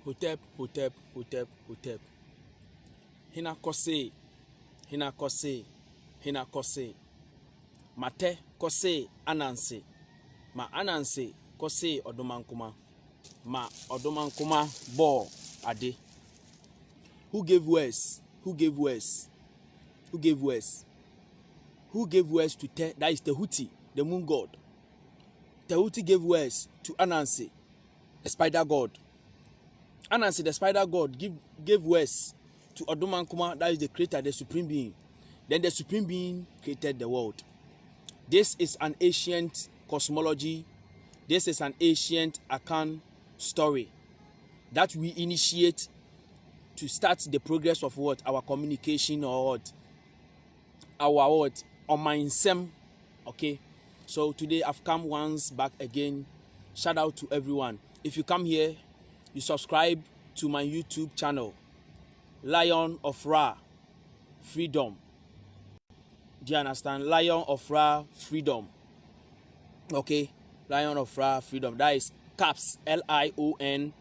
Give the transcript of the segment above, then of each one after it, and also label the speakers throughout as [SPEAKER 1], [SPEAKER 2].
[SPEAKER 1] Hotep, Hotep, Hotep, Hotep. Hina kose, Hina kose, Hina kose. Mate kose ananse. Ma ananse kose odomankuma. Ma odomankuma bo ade. Who gave words? Who gave words? Who gave words? Who gave words to Te? That is Tehuti, the moon god. Tehuti gave words to Anansi, the spider god. Anansi, the spider god, gave words to Odomankuma, that is the creator, the supreme being. Then the supreme being created the world. This is an ancient cosmology. This is an ancient Akan story that we initiate to start the progress of what? Our communication or what? Our what? On my insem. Okay. So today I've come once back again. Shout out to everyone. If you come here, you subscribe to my YouTube channel, Lion of Ra Freedom. Do you understand? Lion of Ra Freedom. Okay. Lion of Ra Freedom. That is caps LIONOFRA.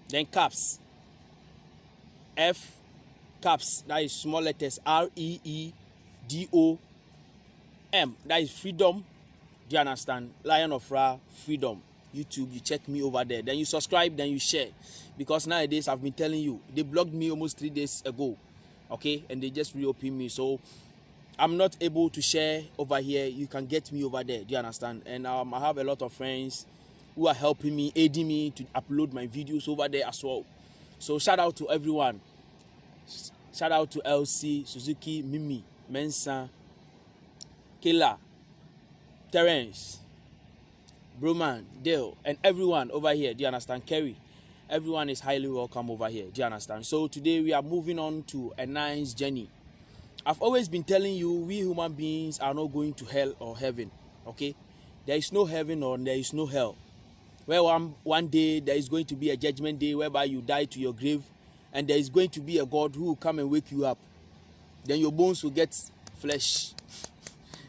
[SPEAKER 1] Then caps F caps, that is small letters REEDOM. That is freedom. Do you understand? Lion of Ra Freedom. YouTube, you check me over there. Then you subscribe, then you share. Because nowadays I've been telling you, they blocked me almost 3 days ago. Okay, and they just reopened me. So I'm not able to share over here. You can get me over there. Do you understand? And I have a lot of friends who are helping me, aiding me to upload my videos over there as well. So shout out to everyone. Shout out to LC, Suzuki, Mimi, Mensa, Kayla, Terence, Broman, Dale, and everyone over here. Do you understand? Kerry. Everyone is highly welcome over here. Do you understand? So today we are moving on to a nice journey. I've always been telling you, we human beings are not going to hell or heaven. Okay? There is no heaven or there is no hell. Well, one day there is going to be a judgment day whereby you die to your grave, and there is going to be a God who will come and wake you up. Then your bones will get flesh.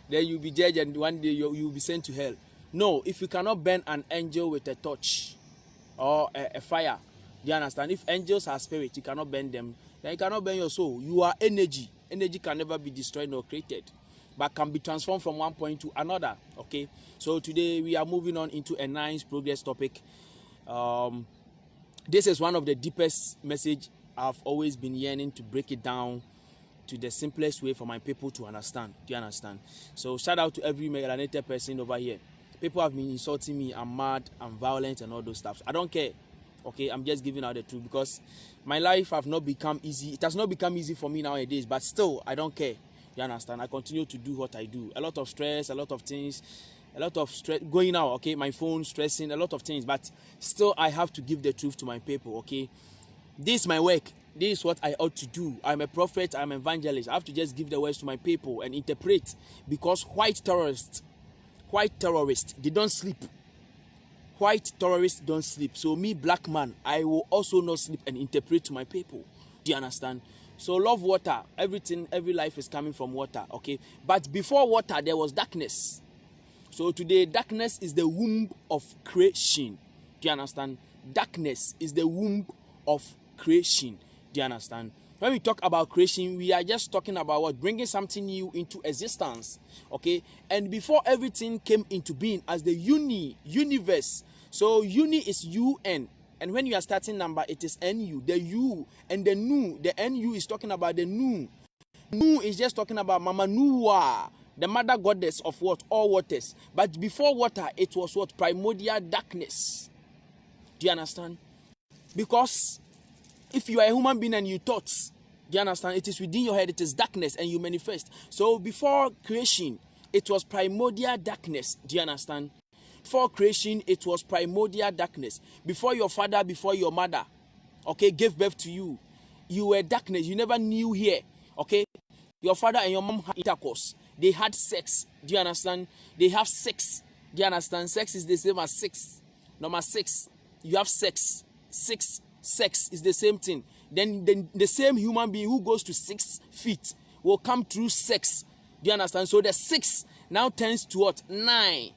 [SPEAKER 1] Then you'll be judged, and one day you'll be sent to hell. No, if you cannot burn an angel with a torch or a fire, do you understand? If angels are spirits, you cannot burn them. Then you cannot burn your soul. You are energy. Energy can never be destroyed nor created, but can be transformed from one point to another. Okay, so today we are moving on into a nice progress topic. This is one of the deepest message I've always been yearning to break it down to the simplest way for my people to understand. Do you understand? So shout out to every melanated person over here. People have been insulting me. I'm mad, I'm violent, and all those stuff. I don't care. Okay, I'm just giving out the truth because my life have not become easy. It has not become easy for me nowadays, but still, I don't care. You understand? I continue to do what I do. A lot of stress, a lot of things, a lot of stress going out, okay? My phone stressing, a lot of things, but still I have to give the truth to my people, okay? This is my work. This is what I ought to do. I'm a prophet, I'm an evangelist. I have to just give the words to my people and interpret, because white terrorists, they don't sleep. White terrorists don't sleep. So me, black man, I will also not sleep and interpret to my people. Do you understand? So love water. Everything, every life is coming from water, okay? But before water, there was darkness. So today, darkness is the womb of creation. Do you understand? Darkness is the womb of creation. Do you understand? When we talk about creation, we are just talking about what? Bringing something new into existence. Okay? And before everything came into being as the universe. So uni is UN. And when you are starting number, it is NU. The U and the Nu. The NU is talking about the Nu. Nu is just talking about Mama Nuwa, the mother goddess of what? All waters. But before water, it was what? Primordial darkness. Do you understand? Because if you are a human being and you thought, do you understand? It is within your head, it is darkness, and you manifest. So before creation, it was primordial darkness. Do you understand? Before creation, it was primordial darkness. Before your father, before your mother, okay, gave birth to you, you were darkness. You never knew here, okay? Your father and your mom had intercourse. They had sex. Do you understand? They have sex. Do you understand? Sex is the same as 6. Number 6, you have sex. 6, sex is the same thing. Then the same human being who goes to 6 feet will come through sex. Do you understand? So the 6 now turns to what? 9.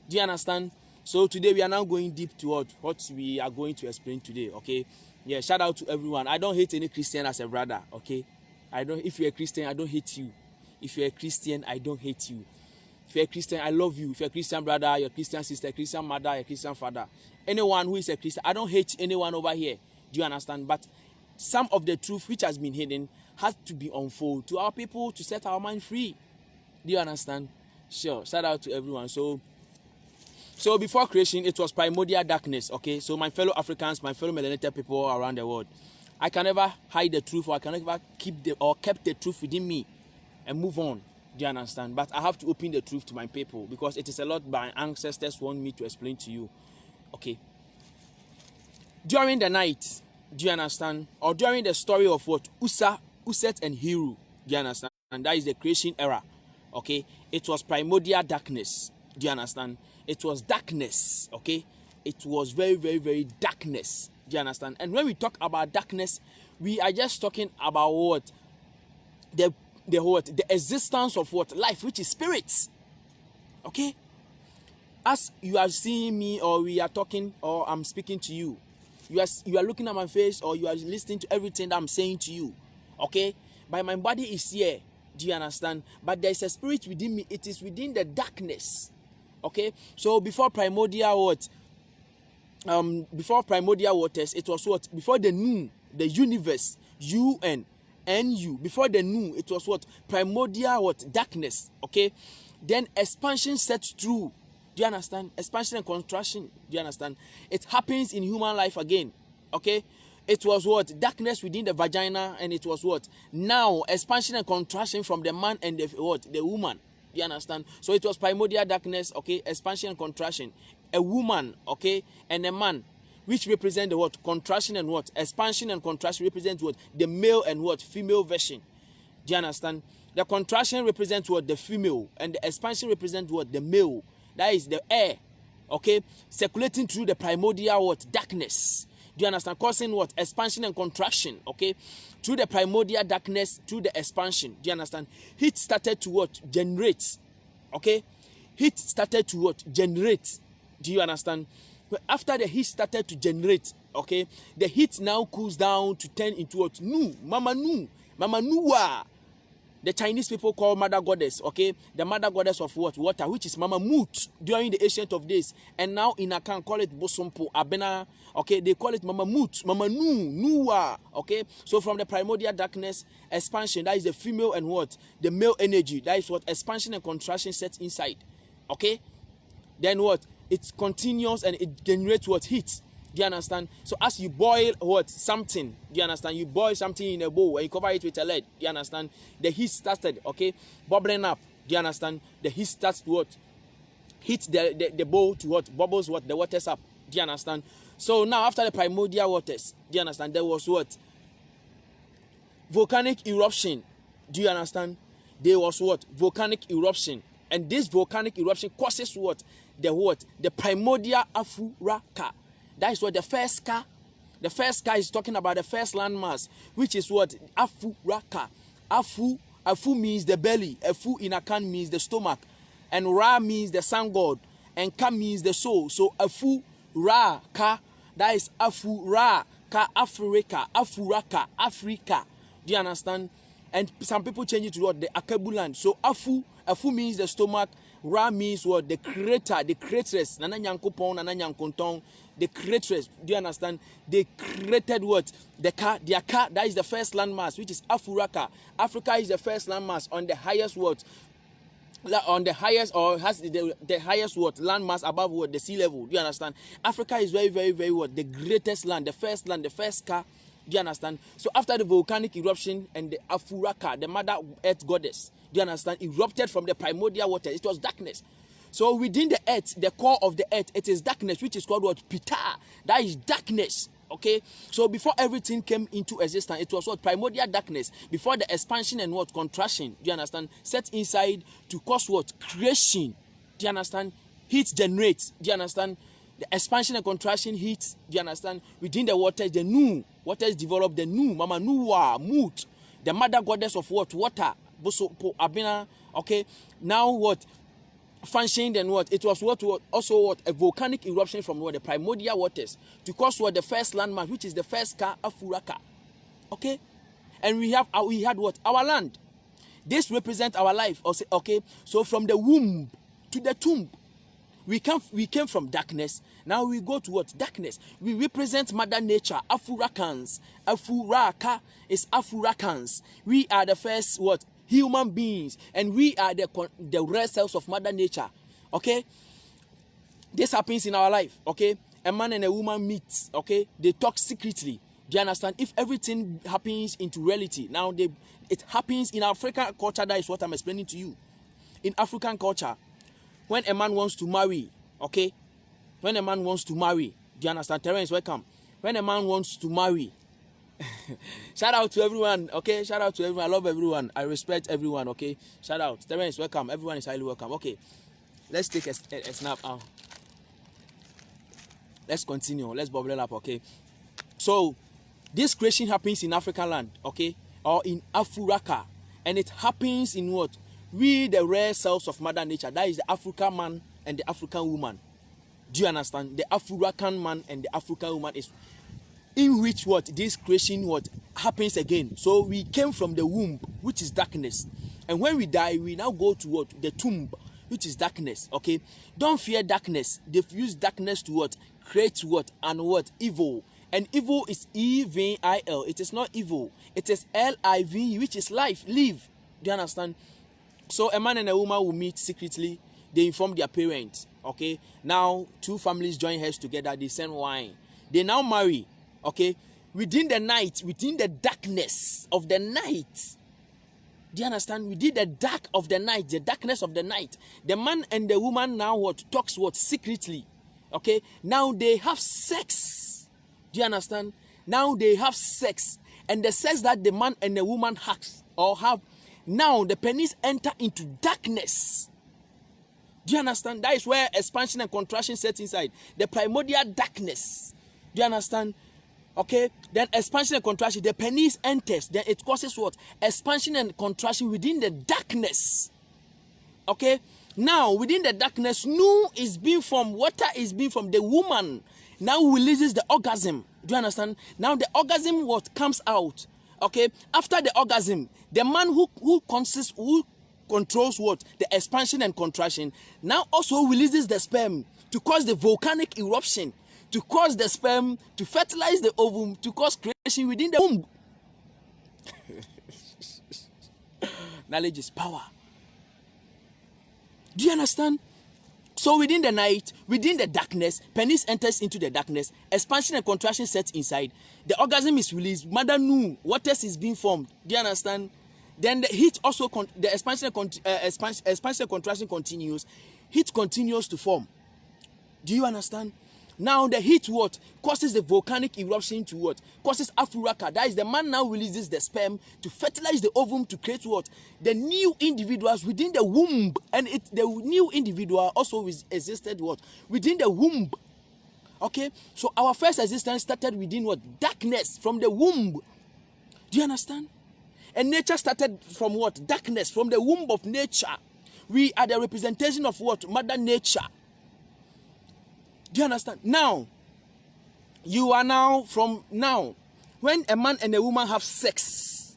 [SPEAKER 1] Do you understand? So today we are now going deep to what we are going to explain today. Okay, yeah. Shout out to everyone. I don't hate any Christian as a brother. Okay, I don't. If you're a Christian, I don't hate you. If you're a Christian, I don't hate you. If you're a Christian, I love you. If you're a Christian brother, your Christian sister, Christian mother, your Christian father, anyone who is a Christian, I don't hate anyone over here. Do you understand? But some of the truth which has been hidden has to be unfolded to our people to set our mind free. Do you understand? Sure. Shout out to everyone. So before creation, it was primordial darkness. Okay. So my fellow Africans, my fellow melanated people around the world, I can never hide the truth, or I can never keep the truth within me and move on. Do you understand? But I have to open the truth to my people because it is a lot my ancestors want me to explain to you. Okay. During the night, do you understand? Or during the story of what? Uset and Hiru. Do you understand? And that is the creation era. Okay. It was primordial darkness. Do you understand? It was darkness. Okay. It was very, very, very darkness. Do you understand? And when we talk about darkness, we are just talking about what? The existence of what? Life, which is spirits. Okay? As you are seeing me, or we are talking, or I'm speaking to you, you are looking at my face, or you are listening to everything that I'm saying to you. Okay? But my body is here. Do you understand? But there is a spirit within me. It is within the darkness. Okay? So before primordial what? Before primordial waters, it was what? Before the noon, the universe, UNU. Before the noon, it was what? Primordial what? Darkness. Okay? Then expansion set through. Do you understand? Expansion and contraction. Do you understand? It happens in human life again. Okay? It was what? Darkness within the vagina, and it was what? Now expansion and contraction from the man and the woman. Do you understand? So it was primordial darkness, okay? Expansion and contraction. A woman, okay, and a man, which represent the what? Contraction and what? Expansion and contraction represent what? The male and what? Female version. Do you understand? The contraction represents what? The female, and the expansion represents what? The male. That is the air, okay, circulating through the primordial what? Darkness. Do you understand? Causing what? Expansion and contraction, okay, through the primordial darkness, through the expansion. Do you understand? Heat started to what? Generate, okay. Heat started to what? Generate. Do you understand? After the heat started to generate, okay, the heat now cools down to turn into what? Mama Nuwa. The Chinese people call mother goddess, okay, the mother goddess of what? Water, which is Mama Mut during the ancient of days. And now in Akan call it Bosompo Abena, okay, they call it Mama Mut, Mama Nuwa, okay. So from the primordial darkness, expansion, that is the female and what? The male energy, that is what? Expansion and contraction sets inside, okay. Then what? It continues and it generates what? Heat. Do you understand? So as you boil what? Something. Do you understand? You boil something in a bowl and you cover it with a lead. Do you understand? The heat started, okay, bubbling up. Do you understand? The heat starts to what? Hit the bowl to what? Bubbles what? The waters up. Do you understand? So now after the primordial waters, do you understand? There was what? Volcanic eruption. Do you understand? There was what? Volcanic eruption. And this volcanic eruption causes what? The primordial Afuraka. That is what the first car. The first car is talking about the first landmass, which is what? Afuraka. Afu means the belly. Afu in Akan means the stomach. And Ra means the sun god. And Ka means the soul. So Afu Ra Ka. That is Afura Ka Africa. Afuraka. Africa. Do you understand? And some people change it to what? The Akabuland. So Afu means the stomach. Ra means what? The creator, the creatress. Nana Nyankopon, Nana Nyankontong. The creatress. Do you understand? They created what? Their car. That is the first landmass, which is Afuraka. Africa is the first landmass on the highest what? On the highest, or has the highest what? Landmass above what? The sea level. Do you understand? Africa is very, very, very what? The greatest land, the first car. Do you understand? So after the volcanic eruption and the Afuraka, the mother earth goddess, do you understand? Erupted from the primordial water. It was darkness. So within the earth, the core of the earth, it is darkness, which is called what? Pita. That is darkness. Okay. So before everything came into existence, it was what? Primordial darkness. Before the expansion and what? Contraction. Do you understand? Set inside to cause what? Creation. Do you understand? Heat generates. Do you understand? The expansion and contraction heat. Do you understand? Within the waters, the new waters develop the new Mama Nuwa Mut, the mother goddess of what? Water. Boso Po Abina. Okay. Now what? functioned and what? It was what also what? A volcanic eruption from what? The primordial waters to cause what? The first landmass, which is the first Ka Afuraka. Okay? And we had what? Our land. This represents our life. Okay? So from the womb to the tomb, we came from darkness. Now we go to what? Darkness. We represent Mother Nature. Afurakans. Afuraka is Afurakans. We are the first what? Human beings, and we are the rare cells of Mother Nature. Okay, this happens in our life. Okay, a man and a woman meet. Okay, they talk secretly. Do you understand? If everything happens into reality, now it happens in African culture. That is what I'm explaining to you. In African culture, when a man wants to marry, okay, when a man wants to marry, do you understand? Terence, welcome. When a man wants to marry. Shout out to everyone, okay? Shout out to everyone. I love everyone. I respect everyone, okay? Shout out. Terence, welcome. Everyone is highly welcome. Okay, let's take a snap out. Let's continue. Let's bubble up, okay? So, this creation happens in African land, okay? Or in Afuraka. And it happens in what? We, the rare cells of Mother Nature. That is the African man and the African woman. Do you understand? The Afurakan man and the African woman is in which what this creation what happens again. So we came from the womb, which is darkness, and when we die, we now go to what? The tomb, which is darkness. Okay, don't fear darkness. They've used darkness to what? Create what? And what? Evil. And evil is evil. It is not evil. It is live, which is life. Live. Do you understand? So a man and a woman will meet secretly. They inform their parents. Okay, now two families join heads together. They send wine. They now marry. Okay, within the night, within the darkness of the night. Do you understand? Within the dark of the night, the darkness of the night, the man and the woman now what? Talks what? Secretly. Okay, now they have sex. Do you understand? Now they have sex, and the sex that the man and the woman has or have, now the penis enter into darkness. Do you understand? That is where expansion and contraction sets inside. The primordial darkness. Do you understand? Okay, then expansion and contraction, the penis enters, then it causes what? Expansion and contraction within the darkness. Okay, now within the darkness, nu is being formed, water is being formed, the woman now releases the orgasm. Do you understand? Now the orgasm what comes out. Okay, after the orgasm, the man who controls what? The expansion and contraction, now also releases the sperm to cause the volcanic eruption, to cause the sperm to fertilize the ovum, to cause creation within the womb. Knowledge is power. Do you understand? So within the night, within the darkness, penis enters into the darkness, expansion and contraction sets inside, the orgasm is released, mother knew, waters is being formed. Do you understand? Then the heat also, the expansion and contraction continues, heat continues to form. Do you understand? Now the heat what? Causes the volcanic eruption to what? Causes Afuraka. That is the man now releases the sperm to fertilize the ovum to create what? The new individuals within the womb. And the new individual also existed what? Within the womb. Okay? So our first existence started within what? Darkness from the womb. Do you understand? And nature started from what? Darkness, from the womb of nature. We are the representation of what? Mother Nature. Do you understand? Now, you are now from now. When a man and a woman have sex,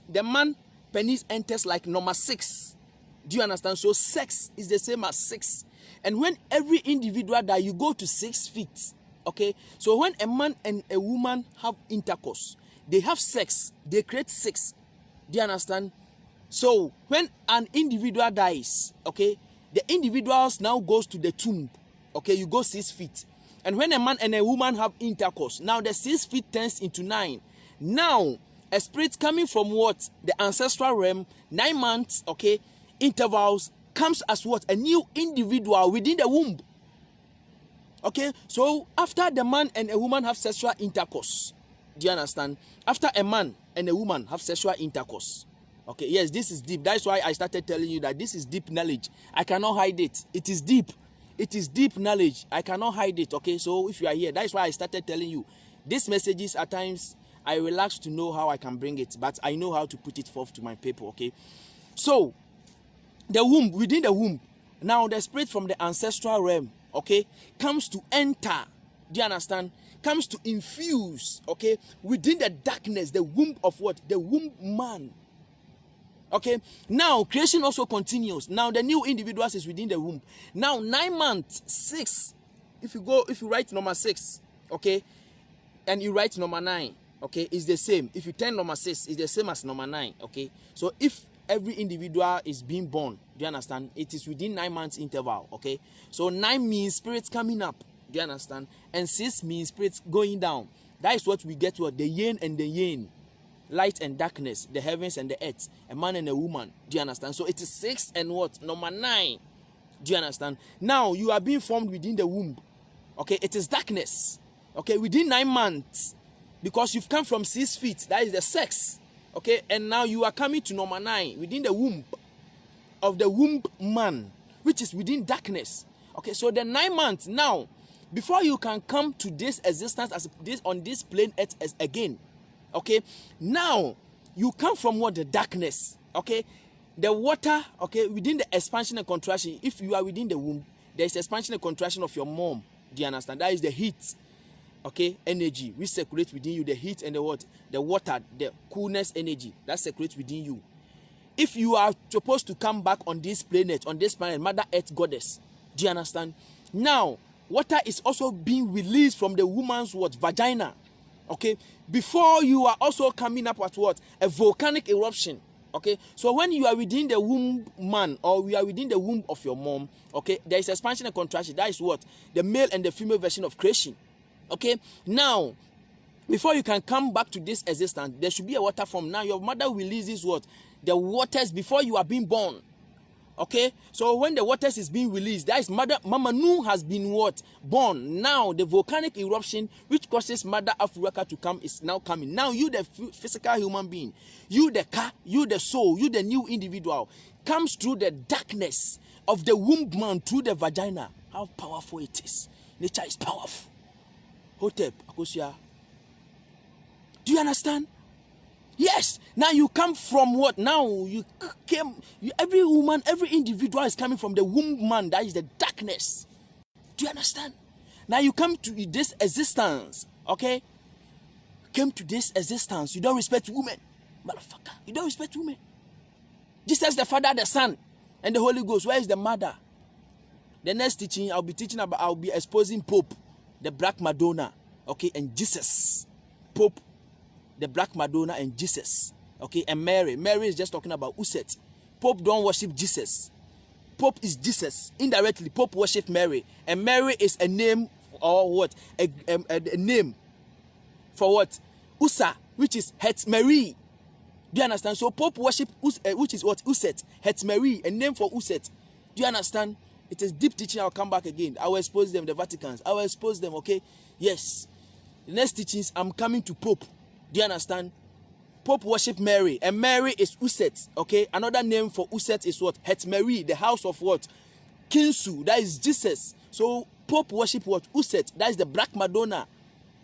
[SPEAKER 1] the man penis enters like number 6. Do you understand? So sex is the same as 6. And when every individual that you go to 6 feet, okay? So when a man and a woman have intercourse, they have sex, they create 6. Do you understand? So when an individual dies, okay, the individuals now goes to the tomb. Okay, you go 6 feet. And when a man and a woman have intercourse, now the 6 feet turns into 9. Now, a spirit coming from what? The ancestral realm, 9 months, okay, intervals, comes as what? A new individual within the womb. Okay, so after the man and a woman have sexual intercourse, do you understand? After a man and a woman have sexual intercourse, okay, yes, this is deep. That's why I started telling you that this is deep knowledge. I cannot hide it. It is deep. It is deep knowledge. I cannot hide it, okay? So if you are here, that's why I started telling you. These messages, at times, I relax to know how I can bring it, but I know how to put it forth to my people, okay? So, the womb, within the womb, Now the spirit from the ancestral realm, okay, comes to enter. Do you understand? Comes to infuse, okay, within the darkness, the womb of what? The womb man. Okay, now creation also continues. Now the new individuals is within the womb. Now 9 months, 6. If you write number 6, okay, and you write number 9, okay, it's the same. If you turn number 6, it's the same as number 9, okay. So if every individual is being born, do you understand? It is within 9 months interval, okay. So 9 means spirits coming up, do you understand? And 6 means spirits going down. That is what we get to, the yin and the yin, light and darkness, the heavens and the earth, a man and a woman. Do you understand? So it is 6 and what? Number 9. Do you understand? Now you are being formed within the womb. Okay, it is darkness. Okay, within 9 months, because you've come from 6 feet, that is the sex. Okay, and now you are coming to number 9 within the womb of the womb man, which is within darkness. Okay, so the 9 months now, before you can come to this existence as this on this plane earth as again. Okay, now you come from what? The darkness. Okay, the water. Okay, within the expansion and contraction. If you are within the womb, there is expansion and contraction of your mom. Do you understand? That is the heat. Okay, energy which circulates within you. The heat and the what? The water, the coolness energy that circulates within you. If you are supposed to come back on this planet, Mother Earth Goddess. Do you understand? Now, water is also being released from the woman's what? Vagina. Okay, before you are also coming up at what? A volcanic eruption. Okay, so when you are within the womb man, or we are within the womb of your mom, okay, there is expansion and contraction. That is what? The male and the female version of creation. Okay, now before you can come back to this existence, there should be a water form. Now your mother releases what? The waters before you are being born. Okay, so when the waters is being released, that is Mama Nu has been what? Born. Now the volcanic eruption which causes Mother Africa to come is now coming. Now you the physical human being, you the car, you the soul, you the new individual, comes through the darkness of the womb man through the vagina. How powerful it is. Nature is powerful. Hotep, Akosia. Do you understand? Yes. Now you come from what? Now every woman, every individual is coming from the womb man. That is the darkness. Do you understand? Now you come to this existence. Okay? Came to this existence. You don't respect women. Motherfucker. You don't respect women. Jesus, the Father, the Son, and the Holy Ghost. Where is the mother? The next teaching, I'll be exposing Pope, the Black Madonna. Okay? And Jesus. Pope, the Black Madonna, and Jesus. Okay, and Mary. Mary is just talking about Uset. Pope don't worship Jesus. Pope is Jesus. Indirectly, Pope worship Mary. And Mary is a name, or what? A name for what? Usa, which is Het Mary. Do you understand? So Pope worship, which is what? Uset. Het Mary, a name for Uset. Do you understand? It is deep teaching. I'll come back again. I will expose them, the Vaticans. I will expose them, okay? Yes. The next teachings, I'm coming to Pope. Do you understand? Pope worship Mary, and Mary is Uset. Okay, another name for Uset is what? Het Mary, the house of what? Kinsu, that is Jesus. So Pope worship what? Uset, that is the Black Madonna,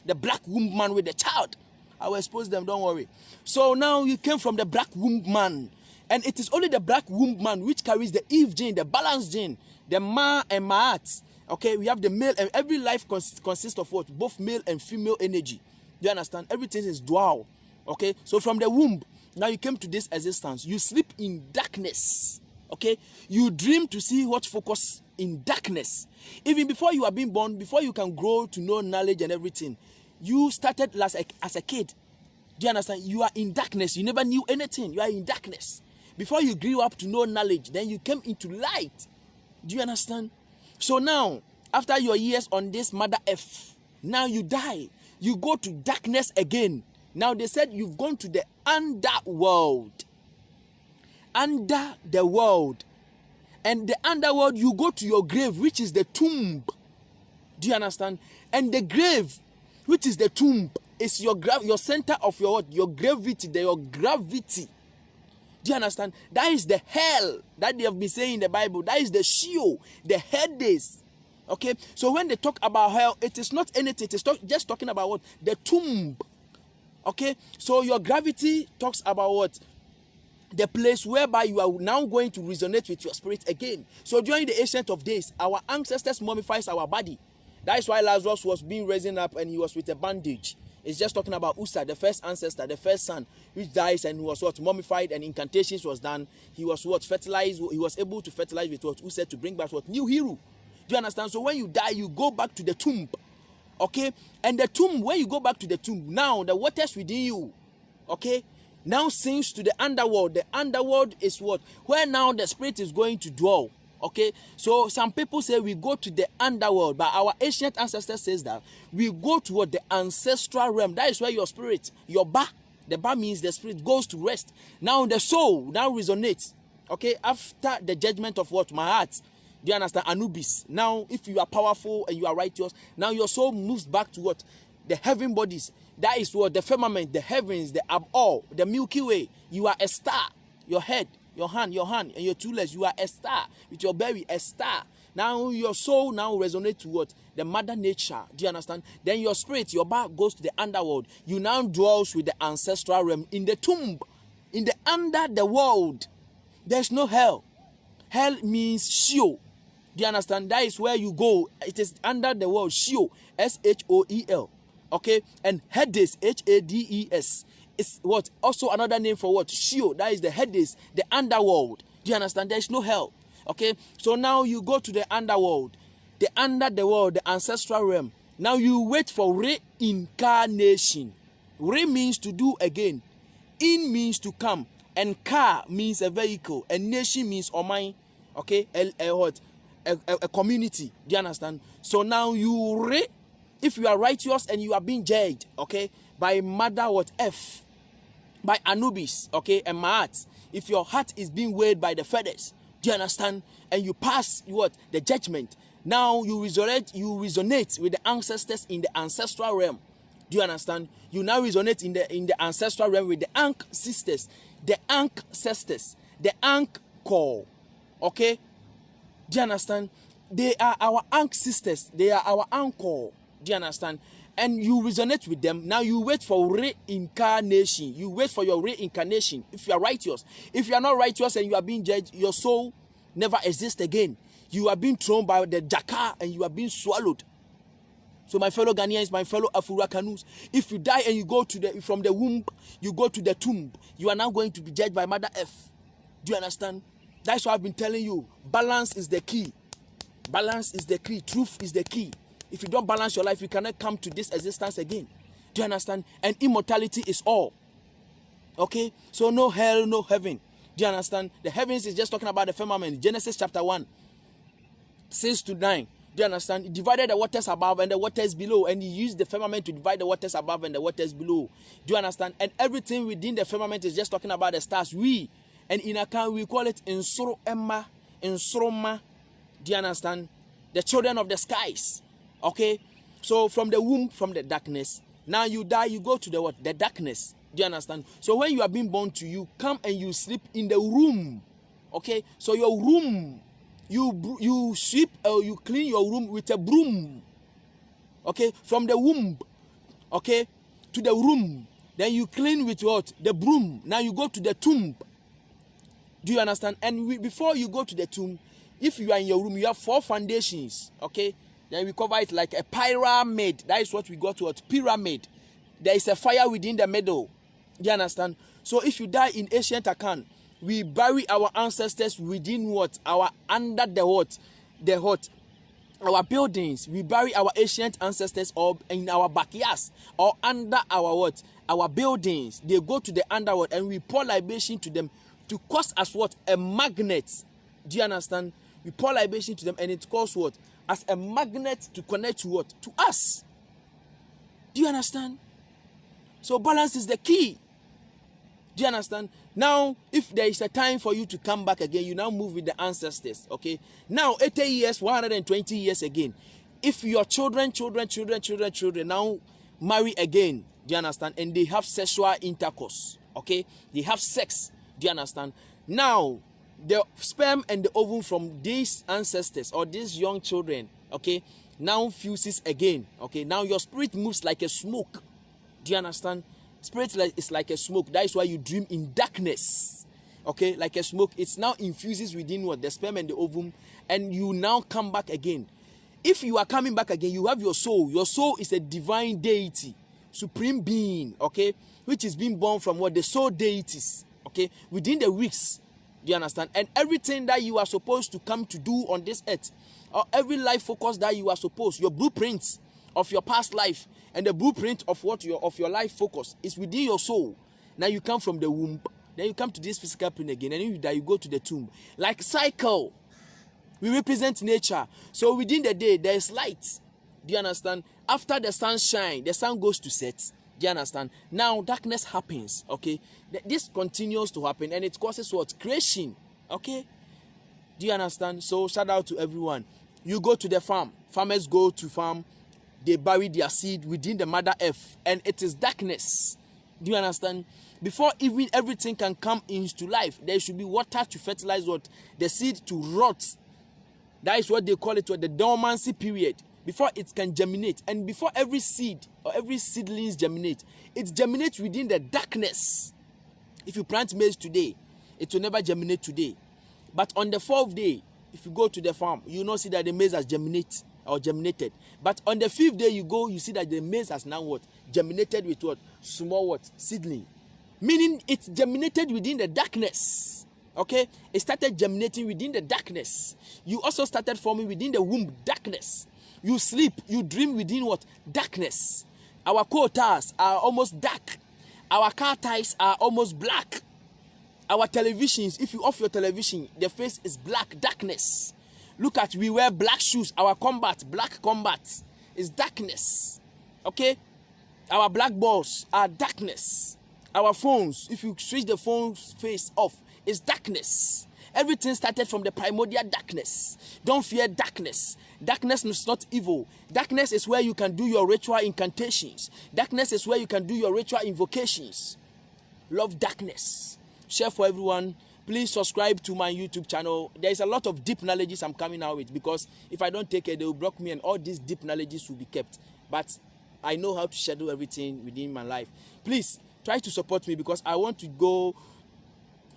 [SPEAKER 1] the black womb man with the child. I will expose them, don't worry. So now you came from the black womb man, and it is only the black womb man which carries the Eve gene, the balance gene, the Ma and Ma'at. Okay, we have the male, and every life consists of what? Both male and female energy. Do you understand? Everything is dual. Okay, so from the womb, now you came to this existence. You sleep in darkness. Okay, you dream to see what focus in darkness. Even before you are being born, before you can grow to know knowledge and everything, you started as a kid. Do you understand? You are in darkness. You never knew anything. You are in darkness. Before you grew up to know knowledge, then you came into light. Do you understand? So now, after your years on this Mother Earth, now you die. You go to darkness again. Now they said you've gone to the underworld. Under the world. And the underworld, you go to your grave, which is the tomb. Do you understand? And the grave, which is the tomb, is your center of your what? Your gravity. Your gravity. Do you understand? That is the hell that they have been saying in the Bible. That is the Sheol, the Hades. Okay, so when they talk about hell, it is not anything. It is just talking about what? The tomb. Okay, so your gravity talks about what? the place whereby you are now going to resonate with your spirit again. So during the ancient of days, our ancestors mummifies our body. That is why Lazarus was being risen up and he was with a bandage. It's just talking about Usa, the first ancestor, the first son, which dies and was what? Mummified, and incantations was done. He was what? Fertilized. He was able to fertilize with what? Usa, to bring back what? New hero. Do you understand? So when you die, you go back to the tomb. Okay? And the tomb, when you go back to the tomb, now the waters within you, okay, now sinks to the underworld. The underworld is what? Where now the spirit is going to dwell. Okay, so some people say we go to the underworld, but our ancient ancestors says that we go to what? The ancestral realm. That is where your spirit, your ba, the ba means the spirit, goes to rest. Now the soul now resonates. Okay, after the judgment of what? My heart. Do you understand? Anubis. Now, if you are powerful and you are righteous, now your soul moves back to what? The heaven bodies. That is what? The firmament, the heavens, the above, the Milky Way. You are a star. Your head, your hand, and your two legs. You are a star. With your belly, a star. Now your soul now resonates to what? The mother nature. Do you understand? Then your spirit, your back goes to the underworld. You now dwells with the ancestral realm in the tomb, in the under the world. There's no hell. Hell means Sheol. Do you understand? That is where you go. It is under the world. Sheol. S-H-O-E-L. Okay? And Hades, H-A-D-E-S. Is what? Also another name for what? Sheol. That is the Hades, the underworld. Do you understand? There is no hell. Okay? So now you go to the underworld. The under the world, the ancestral realm. Now you wait for reincarnation. Re means to do again. In means to come. And car means a vehicle. And nation means Omai. Okay? What? A community. Do you understand? So now if you are righteous and you are being judged, okay, by mother what? F, by Anubis, okay, and Maat. If your heart is being weighed by the feathers, do you understand? And you pass what? The judgment. Now you resonate with the ancestors in the ancestral realm. Do you understand? You now resonate in the ancestral realm with the Ankh sisters, the ancestors, the Ankh call, okay. Do you understand? They are our Ankh sisters. They are our anchor. Do you understand? And you resonate with them. Now you wait for reincarnation. You wait for your reincarnation. If you are righteous. If you are not righteous and you are being judged, your soul never exists again. You are being thrown by the Jakar and you are being swallowed. So my fellow Ghanaians, my fellow Afro-Kanus, if you die and you go from the womb, you go to the tomb, you are now going to be judged by Mother F. Do you understand? That's why I've been telling you, balance is the key. Balance is the key. Truth is the key. If you don't balance your life, you cannot come to this existence again. Do you understand? And immortality is all. Okay? So no hell, no heaven. Do you understand? The heavens is just talking about the firmament. Genesis chapter 1, 6 to 9. Do you understand? He divided the waters above and the waters below. And he used the firmament to divide the waters above and the waters below. Do you understand? And everything within the firmament is just talking about the stars. And in account, we call it Insoro Emma, Insoroma. Do you understand? The children of the skies. Okay? So from the womb, from the darkness. Now you die, you go to the what? The darkness. Do you understand? So when you are being born to you, come and you sleep in the room. Okay? So your room, you sweep or you clean your room with a broom. Okay? From the womb, okay, to the room. Then you clean with what? The broom. Now you go to the tomb. Do you understand? And before you go to the tomb, if you are in your room, you have 4 foundations. Okay? Then we cover it like a pyramid. That is what we got to, pyramid. There is a fire within the middle. Do you understand? So if you die in ancient account, we bury our ancestors within what? Under the what? Our buildings. We bury our ancient ancestors or in our backyards or under our what? Our buildings. They go to the underworld and we pour libation to them to cause us what? A magnet. Do you understand? We pour libation to them and it causes what? As a magnet to connect to what? To us. Do you understand? So balance is the key. Do you understand? Now, if there is a time for you to come back again, you now move with the ancestors. Okay? Now, 80 years, 120 years again. If your children now marry again, do you understand? And they have sexual intercourse. Okay? They have sex. Do you understand? Now, the sperm and the ovum from these ancestors or these young children, okay, now fuses again. Okay? Now your spirit moves like a smoke. Do you understand? Spirit is like a smoke. That is why you dream in darkness. okay, like a smoke. It now infuses within what? The sperm and the ovum, and you now come back again. If you are coming back again, you have your soul. Your soul is a divine deity, supreme being, okay, which is being born from what? The soul deities, okay, within the weeks. Do you understand? And everything that you are supposed to come to do on this earth, or every life focus that you are supposed, your blueprints of your past life and the blueprint of what your life focus is within your soul. Now you come from the womb, then you come to this physical plane again, and you die, you go to the tomb. Like cycle. We represent nature. So within the day, there is light. Do you understand? After the sun shine, the sun goes to set. Do you understand? Now darkness happens. Okay, this continues to happen, and it causes what? Creation. Okay, do you understand? So shout out to everyone. You go to the farm. Farmers go to farm. They bury their seed within the mother earth, and it is darkness. Do you understand? Before even everything can come into life, there should be water to fertilize what? The seed to rot. That is what they call it, what? The dormancy period. Before it can germinate, and before every seed or every seedlings germinate, it germinates within the darkness. If you plant maize today, it will never germinate today. But on the 4th day, if you go to the farm, you will not see that the maize has germinated. But on the 5th day you go, you see that the maize has now what? Germinated with what? Small what? Seedling. Meaning it germinated within the darkness. Okay? It started germinating within the darkness. You also started forming within the womb, darkness. You sleep, you dream within what? Darkness. Our quotas are almost dark. Our car tires are almost black. Our televisions, if you off your television, the face is black, darkness. Look at, we wear black shoes. Our combat, black combat, is darkness. Okay? Our black balls are darkness. Our phones, if you switch the phone's face off, is darkness. Everything started from the primordial darkness. Don't fear darkness. Darkness is not evil. Darkness is where you can do your ritual incantations. Darkness is where you can do your ritual invocations. Love darkness. Share for everyone. Please subscribe to my YouTube channel. There is a lot of deep knowledges I'm coming out with, because if I don't take it, they will block me, and all these deep knowledges will be kept. But I know how to schedule everything within my life. Please try to support me, because I want to go.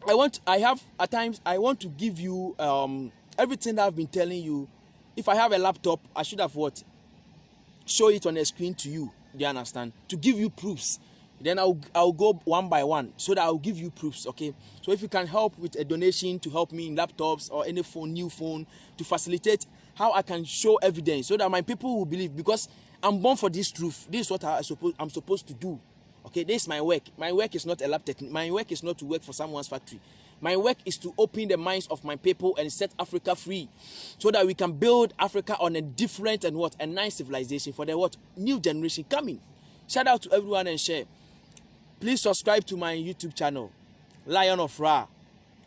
[SPEAKER 1] I want to give you everything that I've been telling you. If I have a laptop, I should have what? Show it on a screen to you. Do you understand? To give you proofs. Then I'll go one by one, so that I'll give you proofs, okay? So if you can help with a donation to help me in laptops or any phone, new phone, to facilitate how I can show evidence, so that my people will believe, because I'm born for this truth. This is what I'm supposed to do. Okay, this is my work. My work is not a lab technique. My work is not to work for someone's factory. My work is to open the minds of my people and set Africa free, so that we can build Africa on a different and what? A nice civilization for the what? New generation coming. Shout out to everyone and share. Please subscribe to my YouTube channel, Lion of Ra.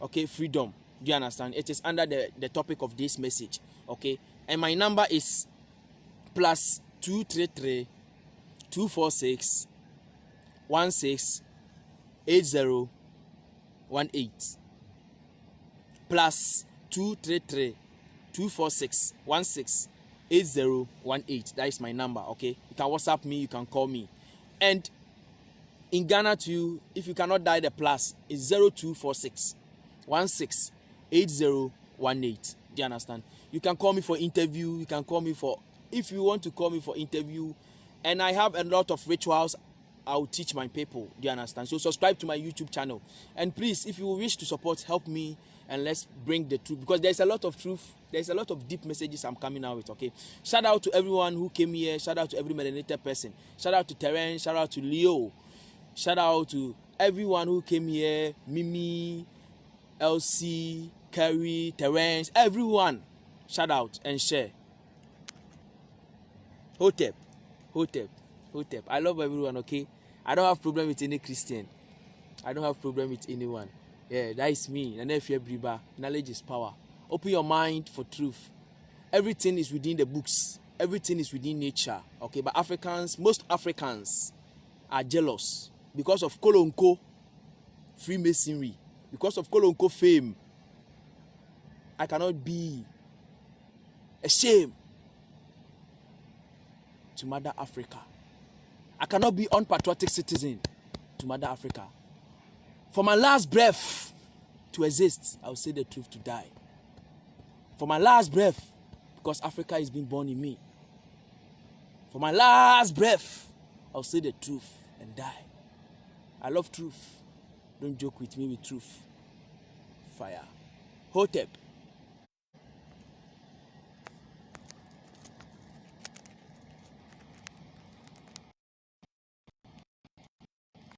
[SPEAKER 1] Okay, freedom. Do you understand? It is under the topic of this message. Okay, and my number is +233 246 168018. +233 246 168018. That is my number. Okay, you can WhatsApp me, you can call me. And in Ghana too, if you cannot dial the plus, it's 0246 168018. Do you understand? You can call me for interview. You can call me for, if you want to call me for interview. And I have a lot of rituals I'll teach my people. Do you understand? So subscribe to my YouTube channel. And please, if you wish to support, help me, and let's bring the truth, because there's a lot of truth. There's a lot of deep messages I'm coming out with, okay? Shout out to everyone who came here. Shout out to every melanated person. Shout out to Terence. Shout out to Leo. Shout out to everyone who came here. Mimi, Elsie, Carrie, Terence, everyone. Shout out and share. Hotep. I love everyone, okay? I don't have problem with any Christian. I don't have problem with anyone. Yeah, that is me. And if you're Briba, knowledge is power. Open your mind for truth. Everything is within the books. Everything is within nature. Okay, but most Africans are jealous because of Kolonko Freemasonry, because of Kolonko fame. I cannot be ashamed to Mother Africa. I cannot be unpatriotic citizen to Mother Africa. For my last breath, to exist, I'll say the truth to die. For my last breath, because Africa is being born in me. For my last breath, I'll say the truth and die. I love truth. Don't joke with me with truth. Fire. Hotep.